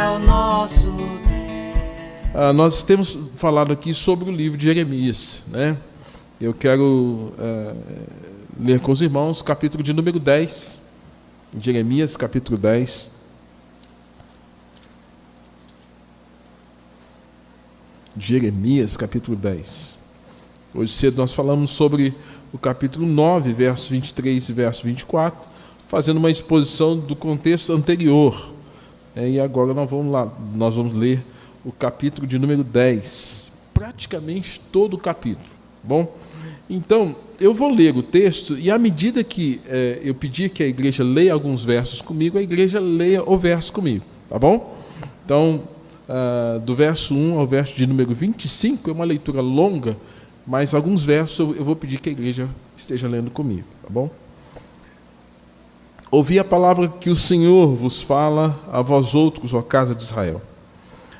é o nosso Deus. Nós temos falado aqui sobre o livro de Jeremias, né? Eu quero ler com os irmãos capítulo de número 10, Jeremias capítulo 10. Jeremias capítulo 10. Hoje cedo nós falamos sobre o capítulo 9, verso 23 e verso 24, fazendo uma exposição do contexto anterior. E agora nós vamos ler o capítulo de número 10, praticamente todo o capítulo. Bom, então, eu vou ler o texto e à medida que eu pedir que a igreja leia alguns versos comigo, a igreja leia o verso comigo, tá bom? Então, do verso 1 ao verso de número 25, é uma leitura longa, mas alguns versos eu vou pedir que a igreja esteja lendo comigo, tá bom? Ouvi a palavra que o Senhor vos fala a vós outros, ó casa de Israel.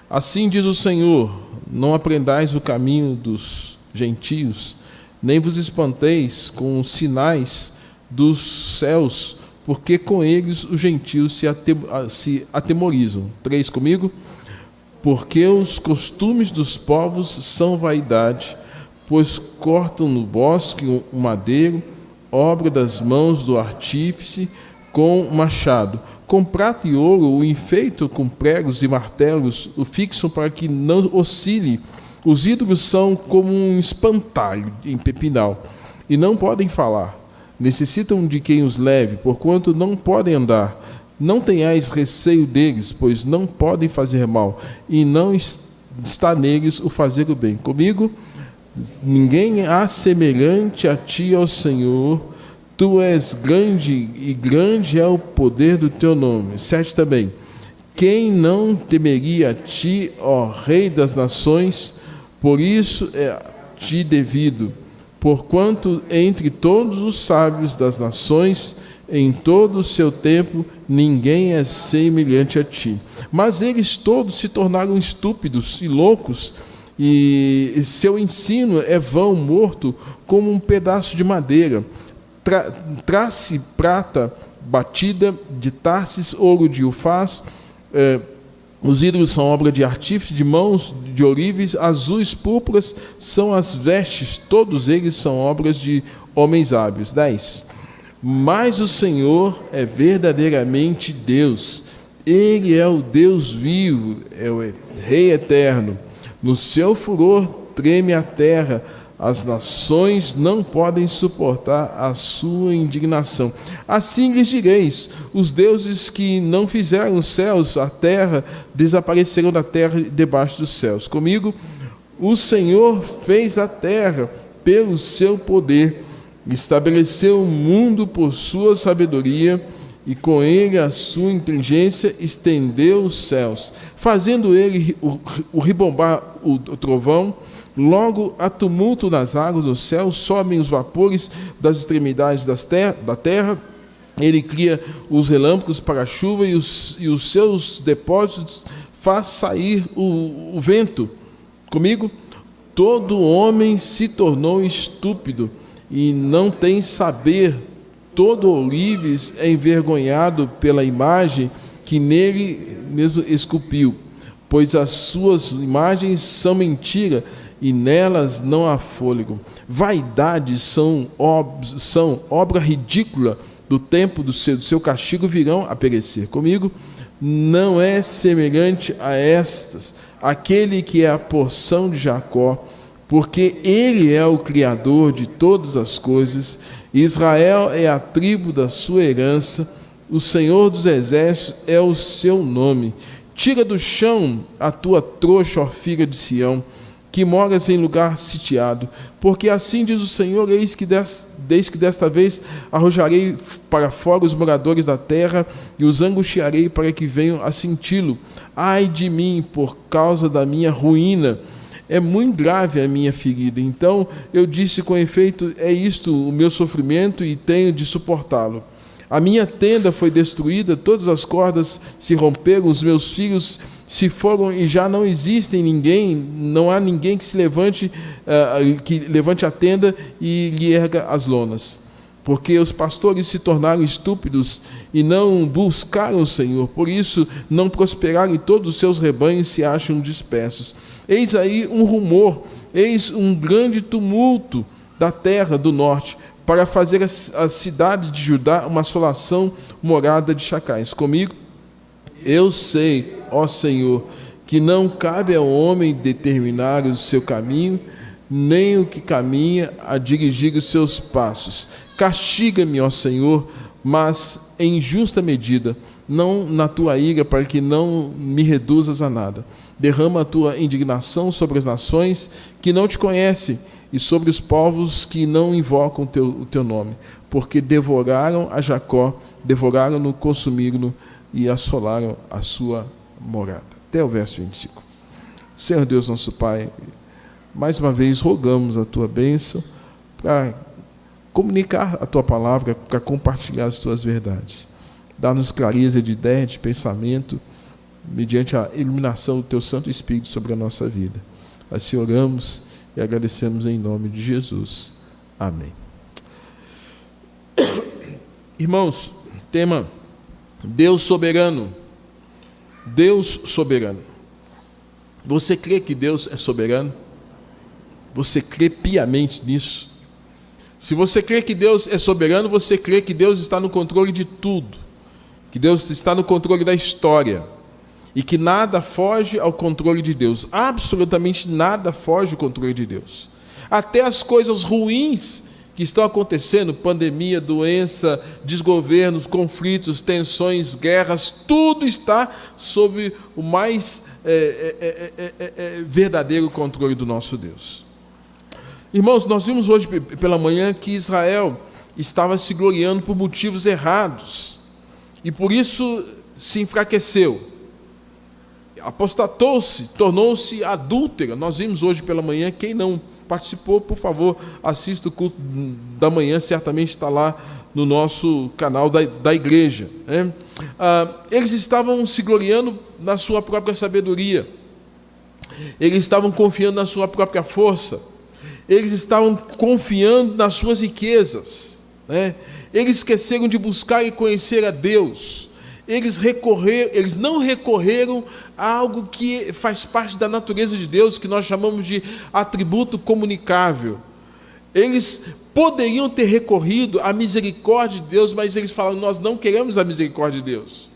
Assim diz o Senhor, não aprendais o caminho dos gentios, nem vos espanteis com os sinais dos céus, porque com eles os gentios se atemorizam. 3 comigo? Porque os costumes dos povos são vaidade, pois cortam no bosque o madeiro, obra das mãos do artífice, com machado. Com prata e ouro o enfeitam com pregos e martelos, o fixam para que não oscile. Os ídolos são como um espantalho em pepinal, e não podem falar. Necessitam de quem os leve, porquanto não podem andar. Não tenhais receio deles, pois não podem fazer mal, e não está neles o fazer o bem. Comigo, ninguém há semelhante a ti, ó Senhor. Tu és grande, e grande é o poder do teu nome. 7 também. Quem não temeria a ti, ó Rei das nações? Por isso é a ti devido, porquanto entre todos os sábios das nações, em todo o seu tempo, ninguém é semelhante a ti. Mas eles todos se tornaram estúpidos e loucos, e seu ensino é vão, morto, como um pedaço de madeira. Trace prata batida de Tarsis, ouro de Ufaz. Os ídolos são obra de artífice, de mãos de ourives, azuis, púrpuras são as vestes, todos eles são obras de homens hábeis. 10. Mas o Senhor é verdadeiramente Deus, Ele é o Deus vivo, é o Rei eterno. No seu furor treme a terra, as nações não podem suportar a sua indignação. Assim lhes direis: os deuses que não fizeram os céus, a terra, desaparecerão da terra e debaixo dos céus. Comigo, o Senhor fez a terra pelo seu poder, estabeleceu o mundo por sua sabedoria, e com ele a sua inteligência estendeu os céus, fazendo ele o ribombar o trovão. Logo há tumulto nas águas do céu, sobem os vapores das extremidades da terra. Ele cria os relâmpagos para a chuva, e os seus depósitos faz sair o vento. Comigo, todo homem se tornou estúpido e não tem saber. Todo ourives é envergonhado pela imagem que nele mesmo esculpiu, pois as suas imagens são mentira, e nelas não há fôlego. Vaidades são obra ridícula, do tempo do seu castigo virão a perecer. Comigo, não é semelhante a estas, aquele que é a porção de Jacó, porque ele é o Criador de todas as coisas. Israel é a tribo da sua herança, o Senhor dos exércitos é o seu nome. Tira do chão a tua trouxa, ó filha de Sião, que moras em lugar sitiado, porque assim diz o Senhor: eis que desta vez arrojarei para fora os moradores da terra, e os angustiarei para que venham a senti-lo. Ai de mim, por causa da minha ruína, é muito grave a minha ferida. Então eu disse com efeito: é isto o meu sofrimento, e tenho de suportá-lo. A minha tenda foi destruída, todas as cordas se romperam, os meus filhos se foram e já não existem ninguém, não há ninguém que levante a tenda e lhe erga as lonas. porque os pastores se tornaram estúpidos e não buscaram o Senhor, por isso não prosperaram e todos os seus rebanhos se acham dispersos. Eis aí um rumor, eis um grande tumulto da terra do norte, para fazer as cidades de Judá uma assolação, morada de chacais. Comigo, eu sei, ó Senhor, que não cabe ao homem determinar o seu caminho, nem o que caminha a dirigir os seus passos. Castiga-me, ó Senhor, mas em justa medida, não na tua ira, para que não me reduzas a nada. Derrama a tua indignação sobre as nações que não te conhecem e sobre os povos que não invocam o teu nome, porque devoraram a Jacó, devoraram-no, consumiram-no e assolaram a sua morada. Até o verso 25. Senhor Deus, nosso Pai, mais uma vez rogamos a tua bênção para comunicar a tua palavra, para compartilhar as tuas verdades. Dá-nos clareza de ideia, de pensamento, mediante a iluminação do teu Santo Espírito sobre a nossa vida. Assim oramos e agradecemos em nome de Jesus. Amém. Irmãos, tema: Deus soberano. Deus soberano. Você crê que Deus é soberano? Você crê piamente nisso? Se você crê que Deus é soberano, você crê que Deus está no controle de tudo, que Deus está no controle da história, e que nada foge ao controle de Deus. Absolutamente nada foge ao controle de Deus. Até as coisas ruins que estão acontecendo, pandemia, doença, desgovernos, conflitos, tensões, guerras, tudo está sob o mais verdadeiro controle do nosso Deus. Irmãos, nós vimos hoje pela manhã que Israel estava se gloriando por motivos errados, e por isso se enfraqueceu, apostatou-se, tornou-se adúltera. Nós vimos hoje pela manhã. Quem não participou, por favor, assista o culto da manhã, certamente está lá no nosso canal da igreja. Eles estavam se gloriando na sua própria sabedoria, eles estavam confiando na sua própria força, eles estavam confiando nas suas riquezas, Eles esqueceram de buscar e conhecer a Deus. Eles não recorreram a algo que faz parte da natureza de Deus, que nós chamamos de atributo comunicável. Eles poderiam ter recorrido à misericórdia de Deus, mas eles falaram: nós não queremos a misericórdia de Deus.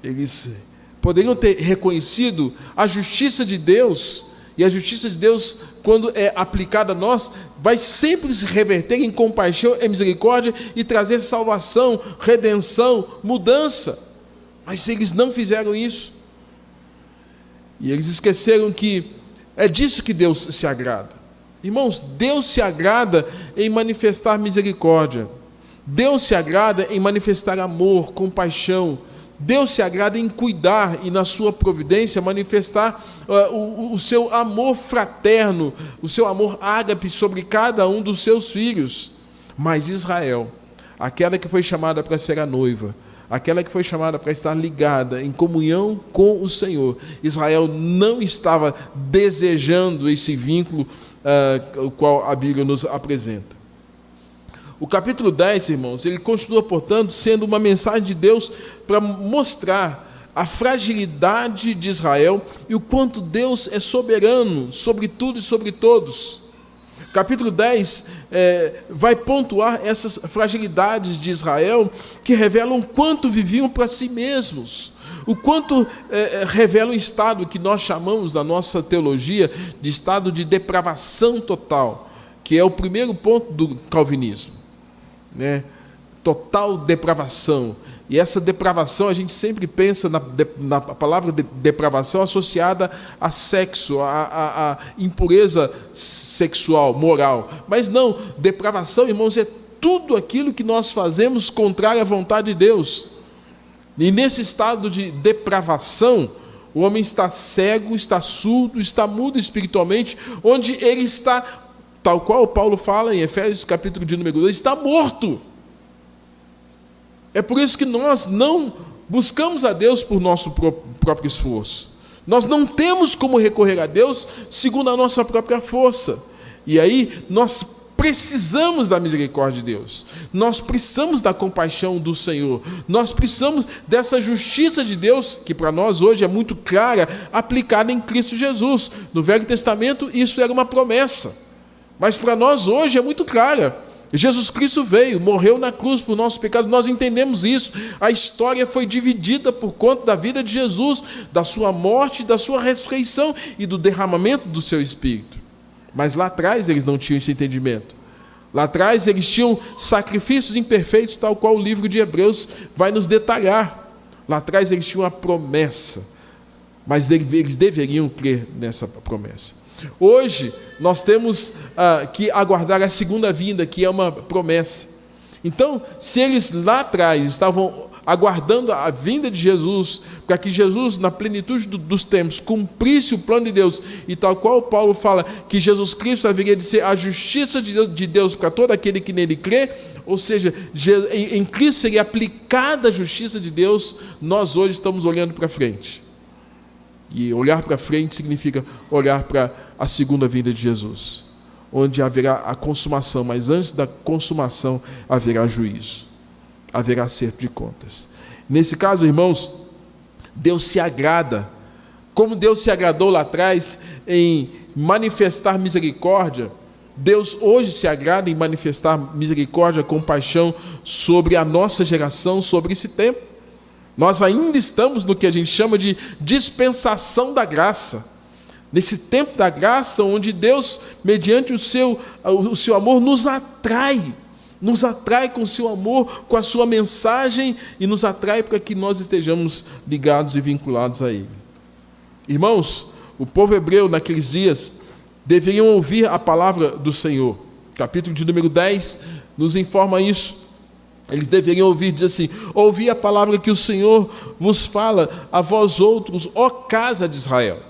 Eles poderiam ter reconhecido a justiça de Deus, e a justiça de Deus, quando é aplicada a nós, vai sempre se reverter em compaixão e misericórdia e trazer salvação, redenção, mudança. Mas eles não fizeram isso. E eles esqueceram que é disso que Deus se agrada. Irmãos, Deus se agrada em manifestar misericórdia. Deus se agrada em manifestar amor, compaixão. Deus se agrada em cuidar e, na sua providência, manifestar o seu amor fraterno, o seu amor ágape sobre cada um dos seus filhos. Mas Israel, aquela que foi chamada para ser a noiva, aquela que foi chamada para estar ligada em comunhão com o Senhor, Israel não estava desejando esse vínculo o qual a Bíblia nos apresenta. O capítulo 10, irmãos, ele continua, portanto, sendo uma mensagem de Deus para mostrar a fragilidade de Israel e o quanto Deus é soberano sobre tudo e sobre todos. Capítulo 10 vai pontuar essas fragilidades de Israel, que revelam o quanto viviam para si mesmos, o quanto revela um estado que nós chamamos, na nossa teologia, de estado de depravação total, que é o primeiro ponto do calvinismo. Total depravação. E essa depravação, a gente sempre pensa na palavra depravação associada a sexo, a impureza sexual, moral. Mas não, depravação, irmãos, é tudo aquilo que nós fazemos contrário à vontade de Deus. E nesse estado de depravação, o homem está cego, está surdo, está mudo espiritualmente, onde ele está, tal qual Paulo fala em Efésios capítulo de número 2, está morto. É por isso que nós não buscamos a Deus por nosso próprio esforço. Nós não temos como recorrer a Deus segundo a nossa própria força. E aí nós precisamos da misericórdia de Deus, nós precisamos da compaixão do Senhor, nós precisamos dessa justiça de Deus, que para nós hoje é muito clara, aplicada em Cristo Jesus. No Velho Testamento isso era uma promessa, mas para nós hoje é muito clara. Jesus Cristo veio, morreu na cruz por nossos pecados, nós entendemos isso. A história foi dividida por conta da vida de Jesus, da sua morte, da sua ressurreição e do derramamento do seu Espírito. Mas lá atrás eles não tinham esse entendimento. Lá atrás eles tinham sacrifícios imperfeitos, tal qual o livro de Hebreus vai nos detalhar. Lá atrás eles tinham a promessa, mas eles deveriam crer nessa promessa. Hoje nós temos que aguardar a segunda vinda, que é uma promessa. Então, se eles lá atrás estavam aguardando a vinda de Jesus, para que Jesus, na plenitude dos tempos, cumprisse o plano de Deus, e tal qual Paulo fala que Jesus Cristo haveria de ser a justiça de Deus para todo aquele que nele crê, ou seja, em Cristo seria aplicada a justiça de Deus. Nós hoje estamos olhando para frente, e olhar para frente significa olhar para a segunda vinda de Jesus, onde haverá a consumação, mas antes da consumação haverá juízo, haverá acerto de contas. Nesse caso, irmãos, Deus se agrada, como Deus se agradou lá atrás em manifestar misericórdia, Deus hoje se agrada em manifestar misericórdia, compaixão sobre a nossa geração, sobre esse tempo. Nós ainda estamos no que a gente chama de dispensação da graça, nesse tempo da graça, onde Deus, mediante o seu amor, nos atrai com o seu amor, com a sua mensagem, e nos atrai para que nós estejamos ligados e vinculados a Ele. Irmãos, o povo hebreu naqueles dias deveriam ouvir a palavra do Senhor. Capítulo de número 10 nos informa isso. Eles deveriam ouvir, diz assim: ouvi a palavra que o Senhor vos fala, a vós outros, ó casa de Israel.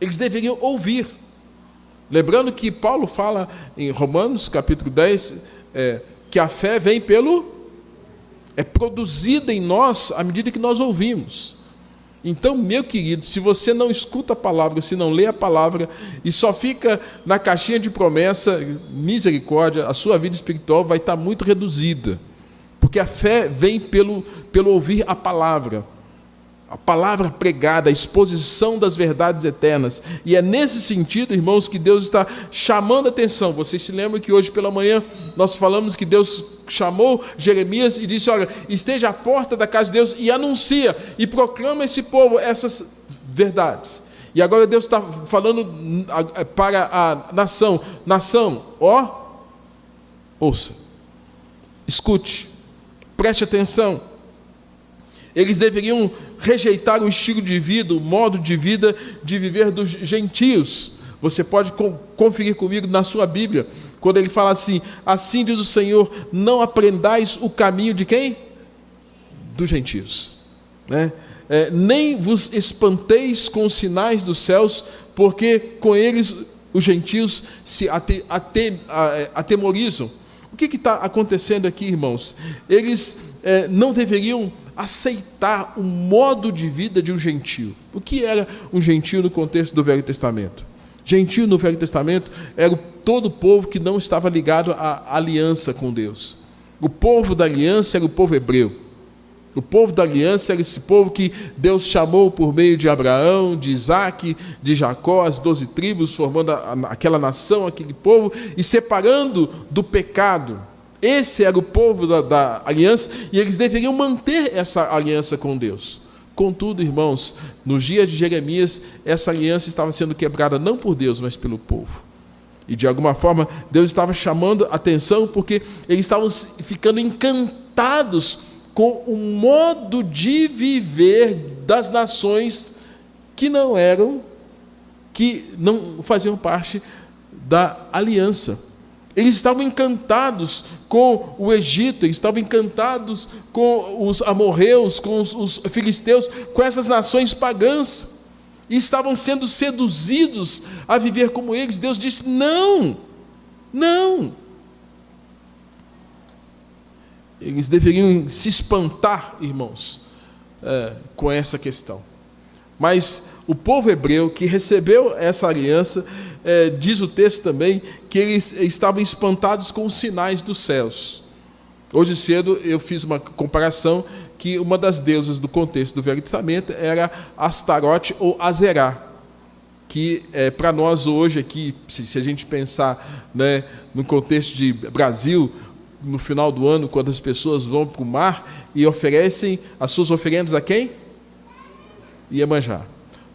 Eles deveriam ouvir. Lembrando que Paulo fala em Romanos, capítulo 10, que a fé vem é produzida em nós à medida que nós ouvimos. Então, meu querido, se você não escuta a palavra, se não lê a palavra, e só fica na caixinha de promessa, misericórdia, a sua vida espiritual vai estar muito reduzida. Porque a fé vem pelo ouvir a palavra pregada, a exposição das verdades eternas. E é nesse sentido, irmãos, que Deus está chamando a atenção. Vocês se lembram que hoje pela manhã nós falamos que Deus chamou Jeremias e disse: olha, esteja à porta da casa de Deus e anuncia e proclama a esse povo essas verdades. E agora Deus está falando para a nação, ouça, escute, preste atenção. Eles deveriam rejeitar o estilo de vida, o modo de vida de viver dos gentios. Você pode conferir comigo na sua Bíblia, quando ele fala assim: assim diz o Senhor, não aprendais o caminho de quem? Dos gentios, né? Nem vos espanteis com os sinais dos céus, porque com eles os gentios se atemorizam. O que está acontecendo aqui, irmãos? Eles não deveriam aceitar o modo de vida de um gentio. O que era um gentio no contexto do Velho Testamento? Gentio no Velho Testamento era todo o povo que não estava ligado à aliança com Deus. O povo da aliança era o povo hebreu. O povo da aliança era esse povo que Deus chamou por meio de Abraão, de Isaac, de Jacó, as 12 tribos, formando aquela nação, aquele povo, e separando do pecado. Esse era o povo da aliança, e eles deveriam manter essa aliança com Deus. Contudo, irmãos, nos dias de Jeremias, essa aliança estava sendo quebrada não por Deus, mas pelo povo. E de alguma forma, Deus estava chamando atenção, porque eles estavam ficando encantados com o modo de viver das nações que não faziam parte da aliança. Eles estavam encantados com o Egito, eles estavam encantados com os amorreus, com os filisteus, com essas nações pagãs, e estavam sendo seduzidos a viver como eles. Deus disse: não. Eles deveriam se espantar, irmãos, com essa questão. Mas o povo hebreu que recebeu essa aliança diz o texto também, que eles estavam espantados com os sinais dos céus. Hoje cedo eu fiz uma comparação que uma das deusas do contexto do Velho Testamento era Astarote ou Azerá, que para nós hoje aqui, se a gente pensar, né, no contexto de Brasil, no final do ano, quando as pessoas vão para o mar e oferecem as suas oferendas a quem? Iemanjá.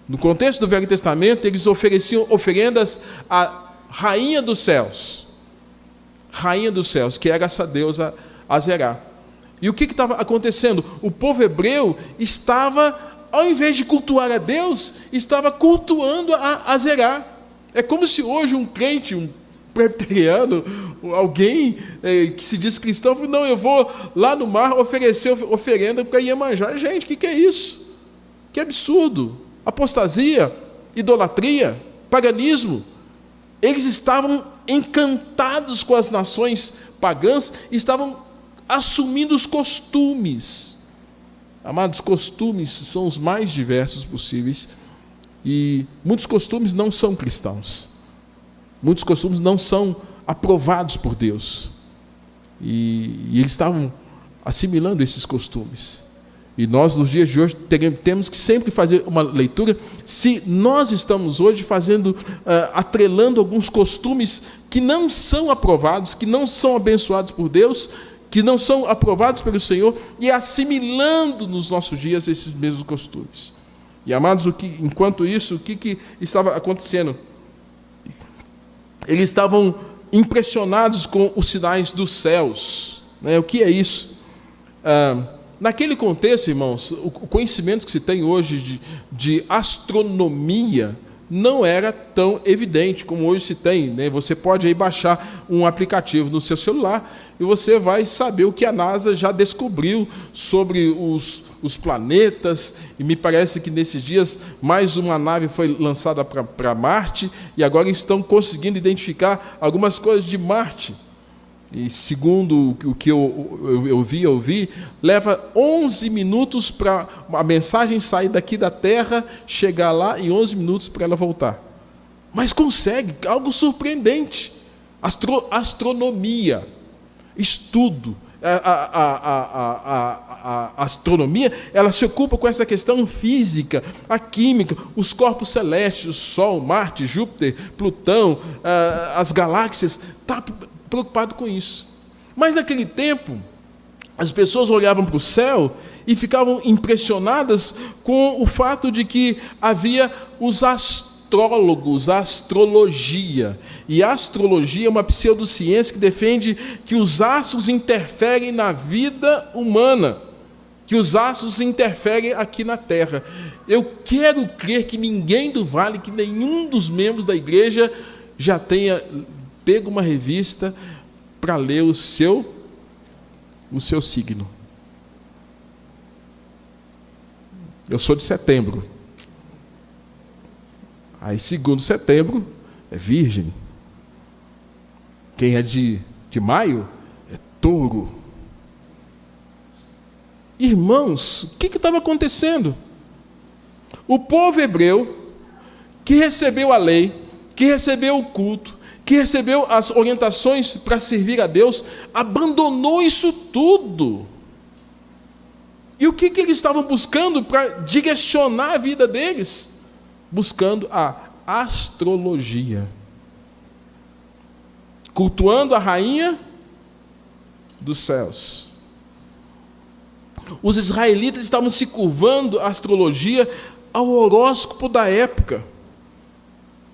No contexto do Velho Testamento, eles ofereciam oferendas à Rainha dos Céus. Rainha dos Céus, que era essa deusa Azerá. E o que estava acontecendo? O povo hebreu estava, ao invés de cultuar a Deus, estava cultuando a Azerá. É como se hoje um crente, um presbiteriano, alguém que se diz cristão, fala, não, eu vou lá no mar oferecer oferenda para Iemanjá. Gente, o que é isso? Que absurdo! Apostasia, idolatria, paganismo. Eles estavam encantados com as nações pagãs, estavam assumindo os costumes. Amados, costumes são os mais diversos possíveis, e muitos costumes não são cristãos. Muitos costumes não são aprovados por Deus. E eles estavam assimilando esses costumes. E nós, nos dias de hoje, temos que sempre fazer uma leitura se nós estamos hoje atrelando alguns costumes que não são aprovados, que não são abençoados por Deus, que não são aprovados pelo Senhor, e assimilando nos nossos dias esses mesmos costumes. E, amados, enquanto isso, o que estava acontecendo? Eles estavam impressionados com os sinais dos céus. Né? O que é isso? Naquele contexto, irmãos, o conhecimento que se tem hoje de astronomia não era tão evidente como hoje se tem, né? Você pode aí baixar um aplicativo no seu celular e você vai saber o que a NASA já descobriu sobre os planetas, e me parece que nesses dias mais uma nave foi lançada para Marte, e agora estão conseguindo identificar algumas coisas de Marte. E segundo o que eu vi, leva 11 minutos para a mensagem sair daqui da Terra, chegar lá, e 11 minutos para ela voltar. Mas consegue, algo surpreendente. Astronomia, estudo. A astronomia, ela se ocupa com essa questão física, a química, os corpos celestes, o Sol, Marte, Júpiter, Plutão, as galáxias, está preocupado com isso. Mas naquele tempo, as pessoas olhavam para o céu e ficavam impressionadas com o fato de que havia os astrólogos, a astrologia. E a astrologia é uma pseudociência que defende que os astros interferem na vida humana, que os astros interferem aqui na Terra. Eu quero crer que ninguém do Vale, que nenhum dos membros da igreja já tenha pega uma revista para ler o seu signo. Eu sou de setembro. Aí, segundo setembro, é virgem. Quem é de maio, é touro. Irmãos, o que estava acontecendo? O povo hebreu, que recebeu a lei, que recebeu o culto, que recebeu as orientações para servir a Deus, abandonou isso tudo. E o que eles estavam buscando para direcionar a vida deles? Buscando a astrologia. Cultuando a rainha dos céus. Os israelitas estavam se curvando à astrologia, ao horóscopo da época,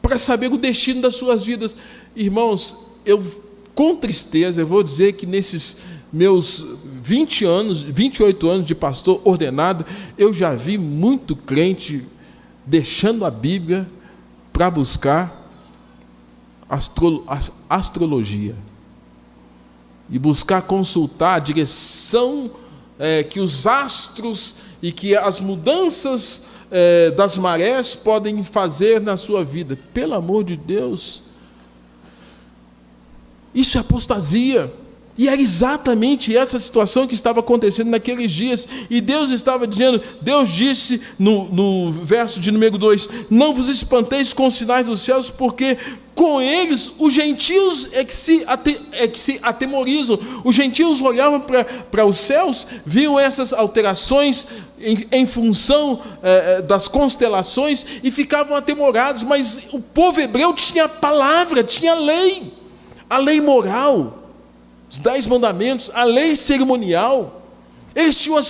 para saber o destino das suas vidas. Irmãos, com tristeza, eu vou dizer que nesses meus 28 anos de pastor ordenado, eu já vi muito crente deixando a Bíblia para buscar astrologia. E buscar consultar a direção que os astros e que as mudanças das marés podem fazer na sua vida. Pelo amor de Deus, isso é apostasia. E era exatamente essa situação que estava acontecendo naqueles dias. E Deus estava dizendo, Deus disse no verso de número 2, não vos espanteis com os sinais dos céus, porque com eles os gentios é que se atemorizam. Os gentios olhavam para os céus, viam essas alterações em função das constelações e ficavam atemorados. Mas o povo hebreu tinha a palavra, tinha a lei moral, os 10 mandamentos, a lei cerimonial. Eles tinham as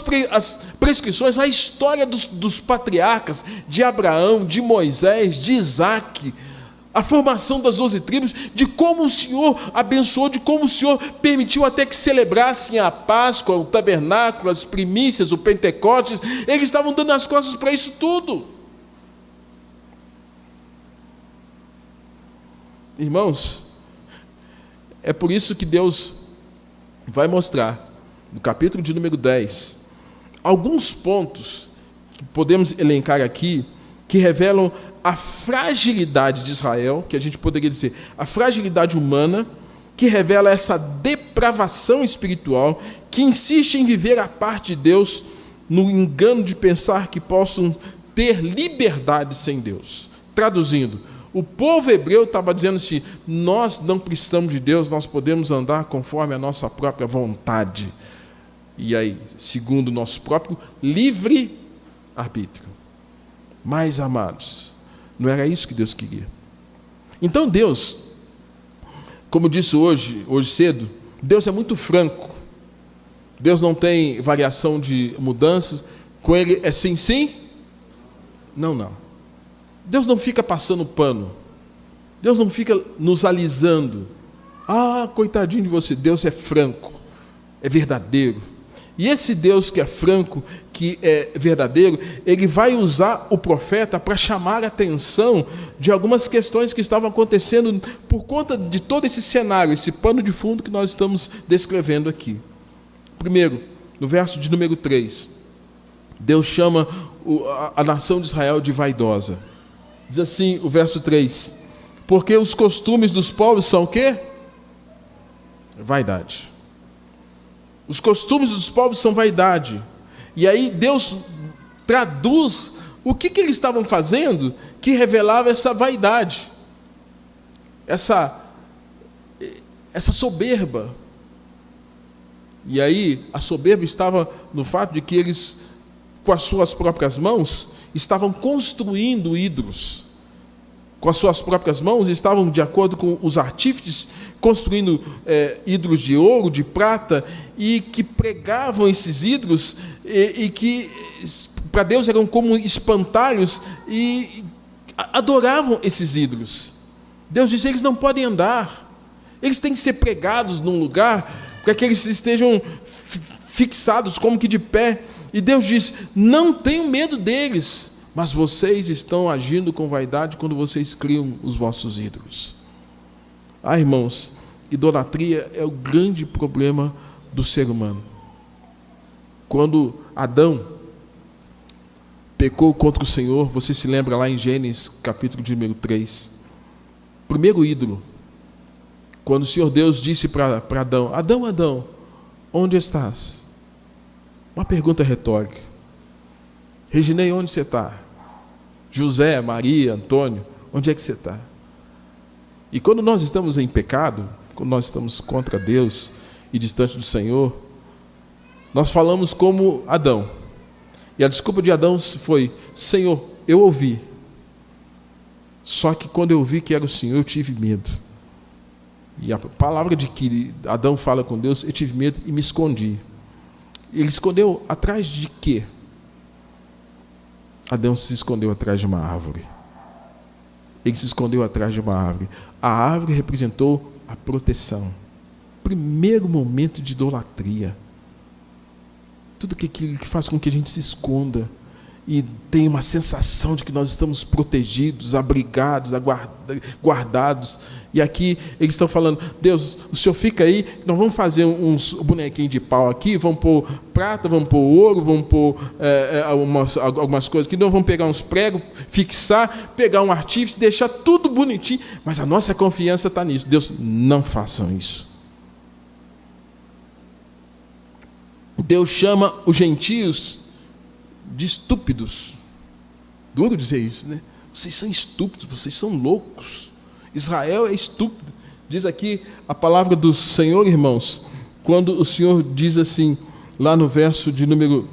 prescrições, a história dos patriarcas, de Abraão, de Moisés, de Isaac, a formação das 12 tribos, de como o Senhor abençoou, de como o Senhor permitiu até que celebrassem a Páscoa, o tabernáculo, as primícias, o Pentecostes. Eles estavam dando as costas para isso tudo. Irmãos, é por isso que Deus vai mostrar, no capítulo de número 10, alguns pontos que podemos elencar aqui, que revelam a fragilidade de Israel, que a gente poderia dizer, a fragilidade humana, que revela essa depravação espiritual, que insiste em viver a parte de Deus, no engano de pensar que possam ter liberdade sem Deus. Traduzindo, o povo hebreu estava dizendo assim, nós não precisamos de Deus, nós podemos andar conforme a nossa própria vontade. E aí, segundo o nosso próprio livre arbítrio. Mas, amados, não era isso que Deus queria. Então Deus, como disse hoje cedo, Deus é muito franco. Deus não tem variação de mudanças. Com Ele é sim, sim? Não, não. Deus não fica passando pano. Deus não fica nos alisando. Ah, coitadinho de você. Deus é franco, é verdadeiro. E esse Deus que é franco, que é verdadeiro, Ele vai usar o profeta para chamar a atenção de algumas questões que estavam acontecendo por conta de todo esse cenário, esse pano de fundo que nós estamos descrevendo aqui. Primeiro, no verso de número 3, Deus chama a nação de Israel de vaidosa. Diz assim o verso 3, porque os costumes dos povos são o quê? Vaidade. Os costumes dos povos são vaidade. E aí Deus traduz o que eles estavam fazendo que revelava essa vaidade, essa soberba. E aí a soberba estava no fato de que eles, com as suas próprias mãos, estavam construindo ídolos. Com as suas próprias mãos, estavam, de acordo com os artífices, construindo ídolos de ouro, de prata, e que pregavam esses ídolos, e que para Deus eram como espantalhos, e adoravam esses ídolos. Deus disse, eles não podem andar, eles têm que ser pregados num lugar, para que eles estejam fixados como que de pé. E Deus diz, não tenham medo deles, mas vocês estão agindo com vaidade quando vocês criam os vossos ídolos. Ah, irmãos, idolatria é o grande problema do ser humano. Quando Adão pecou contra o Senhor, você se lembra lá em Gênesis, capítulo de número 3, primeiro ídolo, quando o Senhor Deus disse para Adão, Adão, onde estás? Uma pergunta retórica. Reginei, onde você está? José, Maria, Antônio, onde é que você está? E quando nós estamos em pecado, quando nós estamos contra Deus e distante do Senhor, nós falamos como Adão. E a desculpa de Adão foi, Senhor, eu ouvi. Só que quando eu vi que era o Senhor, eu tive medo. E a palavra de que Adão fala com Deus, eu tive medo e me escondi. Ele escondeu atrás de quê? Adão se escondeu atrás de uma árvore. Ele se escondeu atrás de uma árvore. A árvore representou a proteção. Primeiro momento de idolatria. Tudo que faz com que a gente se esconda e tenha uma sensação de que nós estamos protegidos, abrigados, guardados. E aqui eles estão falando, Deus, o Senhor fica aí, nós vamos fazer uns bonequinhos de pau aqui, vamos pôr prata, vamos pôr ouro, vamos pôr algumas coisas aqui, nós vamos pegar uns pregos, fixar, pegar um artífice, deixar tudo bonitinho, mas a nossa confiança está nisso. Deus, não façam isso. Deus chama os gentios de estúpidos. Duro dizer isso, né? Vocês são estúpidos, vocês são loucos. Israel é estúpido. Diz aqui a palavra do Senhor, irmãos, quando o Senhor diz assim, lá no verso de número,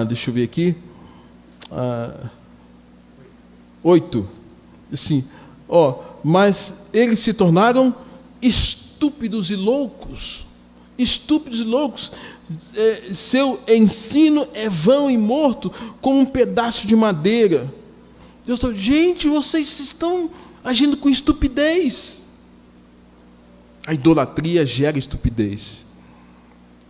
deixa eu ver aqui, 8, assim, mas eles se tornaram estúpidos e loucos. Estúpidos e loucos. Seu ensino é vão e morto, como um pedaço de madeira. Deus falou, gente, vocês estão agindo com estupidez. A idolatria gera estupidez.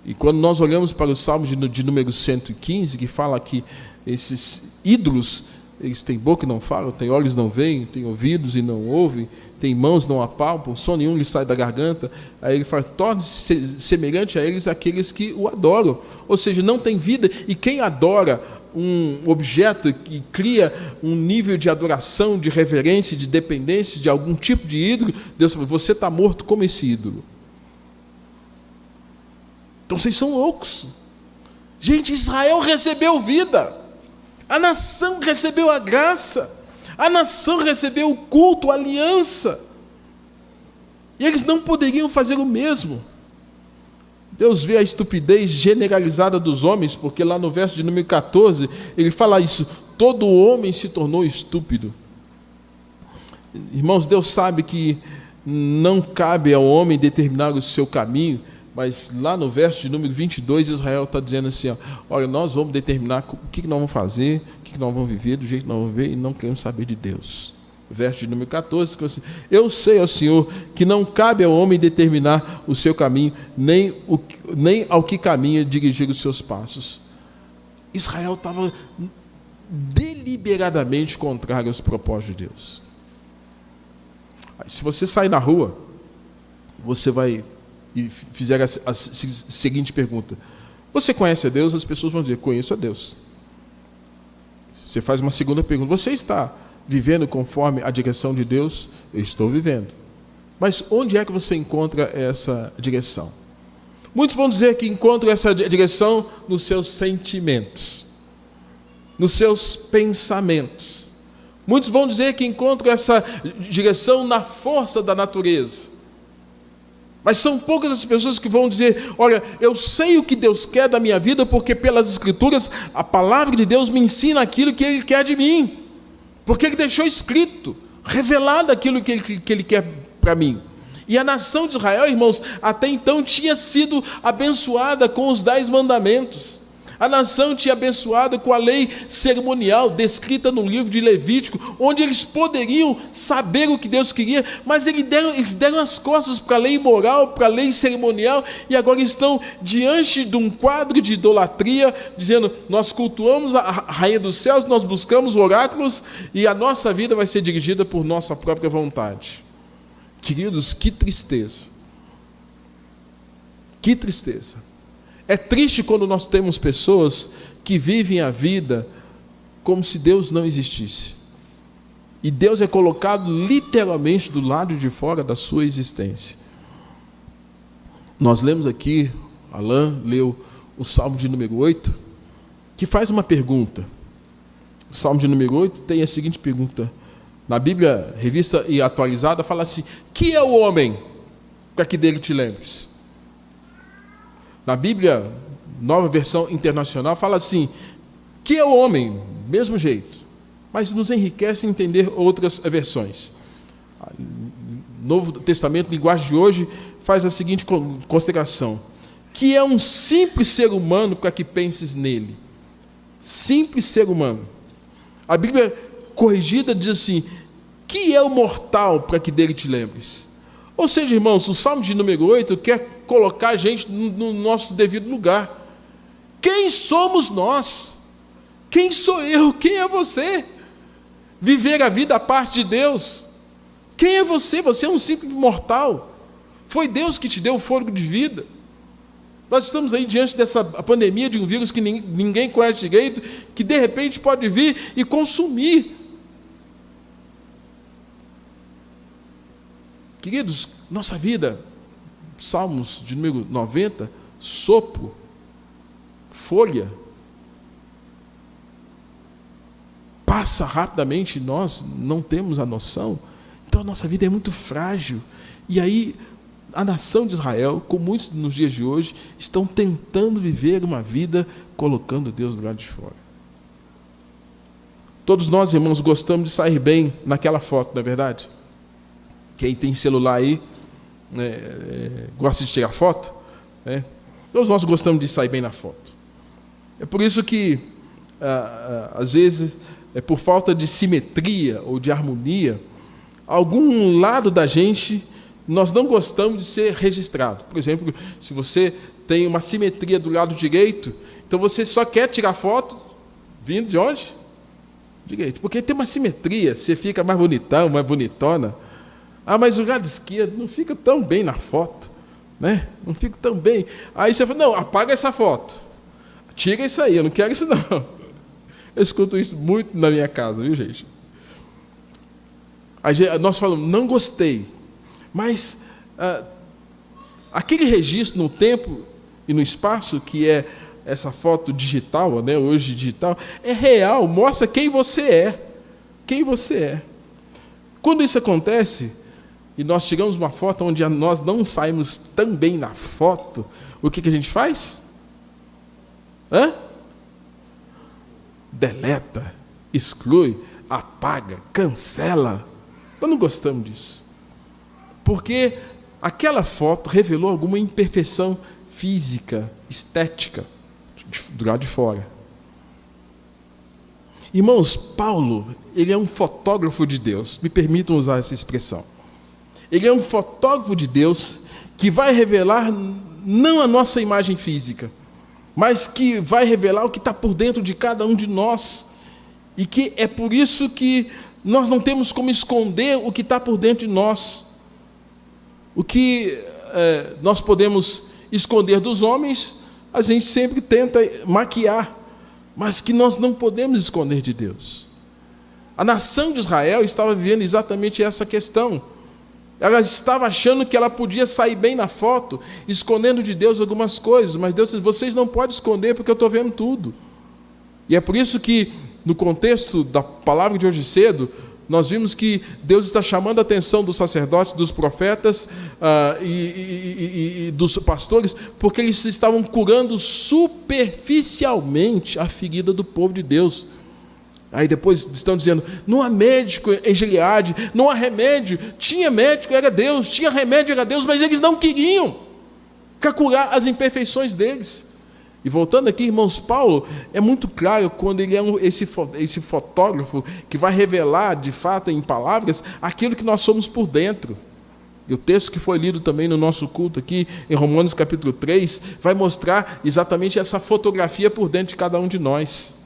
E quando nós olhamos para o Salmo de número 115, que fala que esses ídolos, eles têm boca e não falam, têm olhos e não veem, têm ouvidos e não ouvem, têm mãos e não apalpam, som nenhum lhe sai da garganta. Aí ele fala, torne-se semelhante a eles aqueles que o adoram. Ou seja, não tem vida. E quem adora um objeto que cria um nível de adoração, de reverência, de dependência de algum tipo de ídolo, Deus fala, você está morto como esse ídolo. Então vocês são loucos. Gente, Israel recebeu vida. A nação recebeu a graça. A nação recebeu o culto, a aliança. E eles não poderiam fazer o mesmo. Deus vê a estupidez generalizada dos homens, porque lá no verso de número 14, ele fala isso, todo homem se tornou estúpido. Irmãos, Deus sabe que não cabe ao homem determinar o seu caminho, mas lá no verso de número 22, Israel está dizendo assim, olha, nós vamos determinar o que nós vamos fazer, o que nós vamos viver, do jeito que nós vamos viver, e não queremos saber de Deus. Verso de número 14, eu sei, ó Senhor, que não cabe ao homem determinar o seu caminho, nem ao que caminha dirigir os seus passos. Israel estava deliberadamente contrário aos propósitos de Deus. Se você sair na rua, você vai e fizer a seguinte pergunta, você conhece a Deus? As pessoas vão dizer, conheço a Deus. Você faz uma segunda pergunta, você está vivendo conforme a direção de Deus? Eu estou vivendo. Mas onde é que você encontra essa direção? Muitos vão dizer que encontram essa direção nos seus sentimentos, nos seus pensamentos. Muitos vão dizer que encontram essa direção na força da natureza. Mas são poucas as pessoas que vão dizer, olha, eu sei o que Deus quer da minha vida, porque pelas Escrituras, a palavra de Deus me ensina aquilo que Ele quer de mim. Porque Ele deixou escrito, revelado aquilo que Ele quer para mim. E a nação de Israel, irmãos, até então tinha sido abençoada com os 10 mandamentos. A nação tinha abençoado com a lei cerimonial, descrita no livro de Levítico, onde eles poderiam saber o que Deus queria, mas eles deram as costas para a lei moral, para a lei cerimonial, e agora estão diante de um quadro de idolatria, dizendo, nós cultuamos a rainha dos céus, nós buscamos oráculos, e a nossa vida vai ser dirigida por nossa própria vontade. Queridos, que tristeza. Que tristeza. É triste quando nós temos pessoas que vivem a vida como se Deus não existisse. E Deus é colocado literalmente do lado de fora da sua existência. Nós lemos aqui, Alain leu o Salmo de número 8, que faz uma pergunta. O Salmo de número 8 tem a seguinte pergunta. Na Bíblia, revista e atualizada, fala assim, que é o homem para que dele te lembres? Na Bíblia, nova versão internacional, fala assim, que é o homem, mesmo jeito, mas nos enriquece entender outras versões. Novo Testamento, linguagem de hoje, faz a seguinte consideração, que é um simples ser humano para que penses nele. Simples ser humano. A Bíblia corrigida diz assim, que é o mortal para que dele te lembres? Ou seja, irmãos, o Salmo de número 8 quer colocar a gente no nosso devido lugar. Quem somos nós? Quem sou eu? Quem é você? Viver a vida à parte de Deus. Quem é você? Você é um simples mortal. Foi Deus que te deu o fôlego de vida. Nós estamos aí diante dessa pandemia de um vírus que ninguém conhece direito, que de repente pode vir e consumir. Queridos, nossa vida, Salmos de número 90, sopro, folha, passa rapidamente, nós não temos a noção. Então a nossa vida é muito frágil. E aí a nação de Israel, como muitos nos dias de hoje, estão tentando viver uma vida colocando Deus do lado de fora. Todos nós, irmãos, gostamos de sair bem naquela foto, não é verdade? Quem tem celular aí, né, gosta de tirar foto, né? Todos nós gostamos de sair bem na foto. É por isso que, às vezes, por falta de simetria ou de harmonia, algum lado da gente, nós não gostamos de ser registrado. Por exemplo, se você tem uma simetria do lado direito, então você só quer tirar foto vindo de onde? Direito. Porque tem uma simetria, você fica mais bonitão, mais bonitona. Mas o lado esquerdo não fica tão bem na foto, né? Não fica tão bem. Aí você fala, não, apaga essa foto. Tira isso aí, eu não quero isso não. Eu escuto isso muito na minha casa, viu, gente? Aí nós falamos, não gostei. Mas aquele registro no tempo e no espaço, que é essa foto digital, né, hoje digital, é real, mostra quem você é. Quem você é. Quando isso acontece, e nós tiramos uma foto onde nós não saímos tão bem na foto, o que a gente faz? Deleta, exclui, apaga, cancela. Nós não gostamos disso. Porque aquela foto revelou alguma imperfeição física, estética, do lado de fora. Irmãos, Paulo, ele é um fotógrafo de Deus, me permitam usar essa expressão. Ele é um fotógrafo de Deus que vai revelar não a nossa imagem física, mas que vai revelar o que está por dentro de cada um de nós, e que é por isso que nós não temos como esconder o que está por dentro de nós. O que nós podemos esconder dos homens, a gente sempre tenta maquiar, mas que nós não podemos esconder de Deus. A nação de Israel estava vivendo exatamente essa questão. Ela estava achando que ela podia sair bem na foto, escondendo de Deus algumas coisas, mas Deus disse, vocês não podem esconder porque eu estou vendo tudo. E é por isso que, no contexto da palavra de hoje cedo, nós vimos que Deus está chamando a atenção dos sacerdotes, dos profetas e dos pastores, porque eles estavam curando superficialmente a ferida do povo de Deus. Aí depois estão dizendo, não há médico em Gileade, não há remédio. Tinha médico, era Deus, tinha remédio, era Deus, mas eles não queriam curar as imperfeições deles. E voltando aqui, irmãos, Paulo é muito claro quando ele é esse fotógrafo que vai revelar, de fato, em palavras, aquilo que nós somos por dentro. E o texto que foi lido também no nosso culto aqui, em Romanos capítulo 3, vai mostrar exatamente essa fotografia por dentro de cada um de nós.